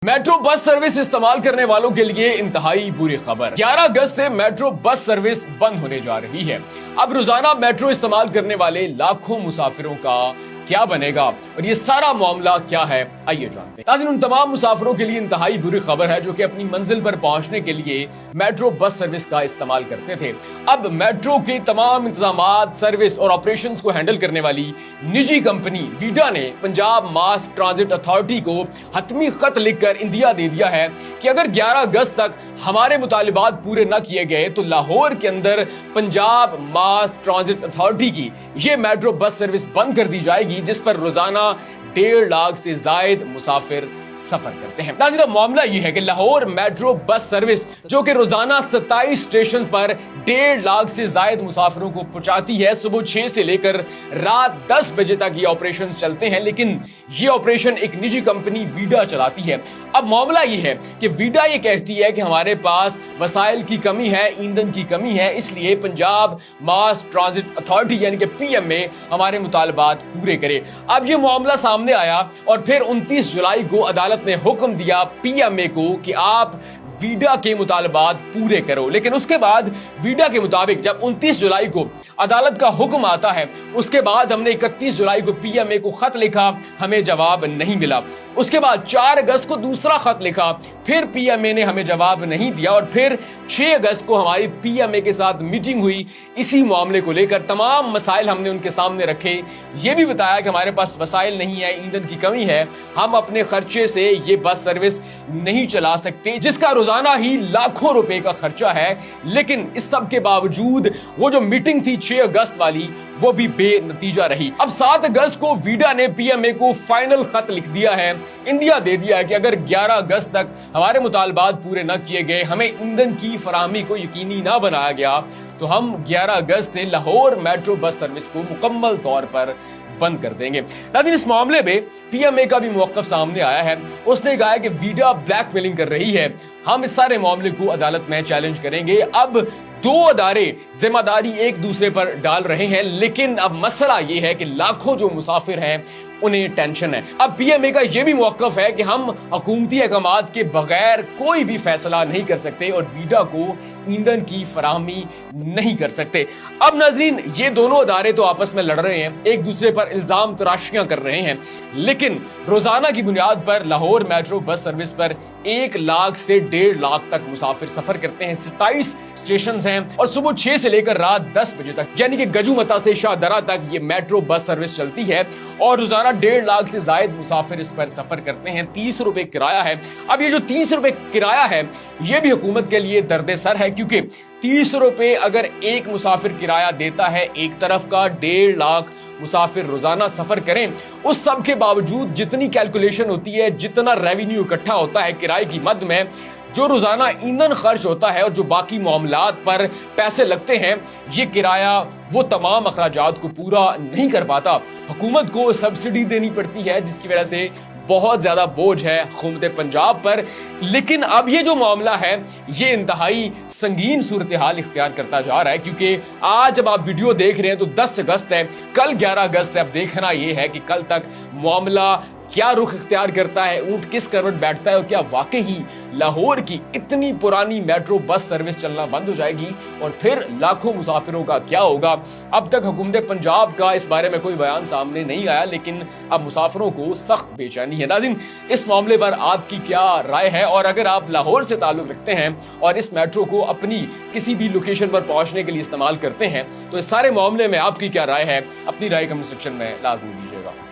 Metro bus service इस्तेमाल करने वालों के लिए इंतहाई बुरी खबर। 11 अगस्त से मेट्रो बस सर्विस बंद होने जा रही है। अब रोजाना मेट्रो इस्तेमाल करने वाले लाखों मुसाफिरों का क्या बनेगा और ये सारा मामला क्या है, आइए जानते हैं। नाज़रीन, उन तमाम मुसाफिरों के लिए इंतहाई बुरी खबर है जो कि अपनी मंजिल पर पहुंचने के लिए मेट्रो बस सर्विस का इस्तेमाल करते थे। अब मेट्रो के तमाम इंतजामात, सर्विस और ऑपरेशंस को हैंडल करने वाली निजी कंपनी वीडा ने पंजाब मास ट्रांजिट अथॉरिटी को हतमी खत लिखकर इंदिया दे दिया है कि अगर 11 अगस्त तक हमारे मुतालिबात पूरे न किए गए तो लाहौर के अंदर पंजाब मास ट्रांजिट अथॉरिटी की ये मेट्रो बस सर्विस बंद कर दी जाएगी, जिस पर रोजाना 1.5 लाख से ज्यादा मुसाफिर सफर करते हैं। नाज़रीन, मामला यह है कि लाहौर मेट्रो बस सर्विस जो कि रोजाना 27 स्टेशन पर 1.5 लाख से ज्यादा मुसाफिरों को पहुंचाती है, सुबह 6 से लेकर रात 10 बजे तक ये ऑपरेशन चलते हैं, लेकिन ये ऑपरेशन एक निजी कंपनी वीडा चलाती है। अब मामला यह है कि वीडा ये कहती है कि हमारे पास वसाइल की कमी है, ईंधन की कमी है, इसलिए पंजाब मास ट्रांजिट अथॉरिटी यानी कि पीएमए हमारे मुतालबात पूरे करे। अब ये मामला सामने आया और फिर 29 जुलाई को अदालत ने हुक्म दिया पीएमए को कि आप वीडा के मुतालबात पूरे करो। लेकिन उसके बाद वीडा के मुताबिक जब 29 जुलाई को अदालत का हुक्म आता है, उसके बाद हमने 31 जुलाई को पीएमए को खत लिखा, हमें जवाब नहीं मिला। उसके बाद 4 अगस्त को दूसरा खत लिखा, फिर पीएमए ने हमें जवाब नहीं दिया और फिर 6 अगस्त को हमारी पीएमए के साथ मीटिंग हुई। इसी मामले को लेकर तमाम मसाइल हमने उनके सामने रखे। ये भी बताया कि हमारे पास वसाइल नहीं है, ईंधन की कमी है, हम अपने खर्चे से ये बस सर्विस नहीं चला सकते, जिसका रोजाना ही लाखों रुपए का खर्चा है। लेकिन इस सब के बावजूद वो जो मीटिंग थी 6 अगस्त वाली, वो भी बेनतीजा रही। अब 7 अगस्त को वीडा ने पीएमए को फाइनल खत लिख दिया है, इंदिया दे दिया है कि अगर 11 अगस्त तक हमारे मुतालबात पूरे न किए गए, हमें ईंधन की फराहमी को यकीनी ना बनाया गया, तो हम 11 अगस्त से लाहौर मेट्रो बस सर्विस को मुकम्मल तौर पर बंद कर देंगे। लेकिन इस मामले में पीएमए का भी मौक़िफ़ सामने आया है। उसने कहा है कि वीडा ब्लैकमेलिंग कर रही है, हम इस सारे मामले को अदालत में चैलेंज करेंगे। अब 2 अदारे जिम्मेदारी एक दूसरे पर डाल रहे हैं, लेकिन अब मसला ये है कि लाखों जो मुसाफिर हैं उन्हें टेंशन है। अब पीएमए का यह भी मौक़िफ़ है कि हम हुकूमती अहकामात के बगैर कोई भी फैसला नहीं कर सकते और वीडा को ईंधन की फराहमी नहीं कर सकते। अब नाज़रीन, ये दोनों अदारे तो आपस में लड़ रहे हैं, एक दूसरे पर इल्जाम तराशियां कर रहे हैं, लेकिन रोजाना की बुनियाद पर लाहौर मेट्रो बस सर्विस पर 1 लाख से 1.5 लाख तक मुसाफिर सफर करते हैं। 27 स्टेशन हैं और सुबह 6 से लेकर रात 10 बजे तक यानी कि गजूमता से शाहदरा तक ये मेट्रो बस सर्विस चलती है और रोजाना 1.5 लाख से ज्यादा मुसाफिर इस पर सफर करते हैं। 30 रुपए किराया है। अब ये जो 30 रुपए किराया है, ये भी हुकूमत के लिए दर्द सर है, क्योंकि 30 रुपए अगर एक मुसाफिर किराया देता है, एक तरफ का 1.5 लाख मुसाफिर रोजाना सफर करें, उस सब के बावजूद जितनी कैलकुलेशन होती है, जितना रेवेन्यू इकट्ठा होता है किराए की मद में, जो रोजाना ईंधन खर्च होता है और जो बाकी मामलात पर पैसे लगते हैं, ये किराया वो तमाम अखराजात को पूरा नहीं कर पाता। हुकूमत को सब्सिडी देनी पड़ती है, जिसकी वजह से बहुत ज्यादा बोझ है हुकूमत पंजाब पर। लेकिन अब ये जो मामला है, ये इंतहाई संगीन सूरत हाल इख्तियार करता जा रहा है, क्योंकि आज जब आप वीडियो देख रहे हैं तो 10 अगस्त है, कल 11 अगस्त है। अब देखना ये है कि कल तक मामला क्या रुख इख्तियार करता है, ऊंट किस करवट बैठता है और क्या वाकई ही लाहौर की इतनी पुरानी मेट्रो बस सर्विस चलना बंद हो जाएगी और फिर लाखों मुसाफिरों का क्या होगा। अब तक हुकूमत पंजाब का इस बारे में कोई बयान सामने नहीं आया, लेकिन अब मुसाफिरों को सख्त बेचैनी है। नाज़रीन, इस मामले पर आपकी क्या राय है, और अगर आप लाहौर से ताल्लुक रखते हैं और इस मेट्रो को अपनी किसी भी लोकेशन पर पहुंचने के लिए इस्तेमाल करते हैं, तो इस सारे मामले में आपकी क्या राय है, अपनी राय कमेंट सेक्शन में लाजमी दीजिएगा।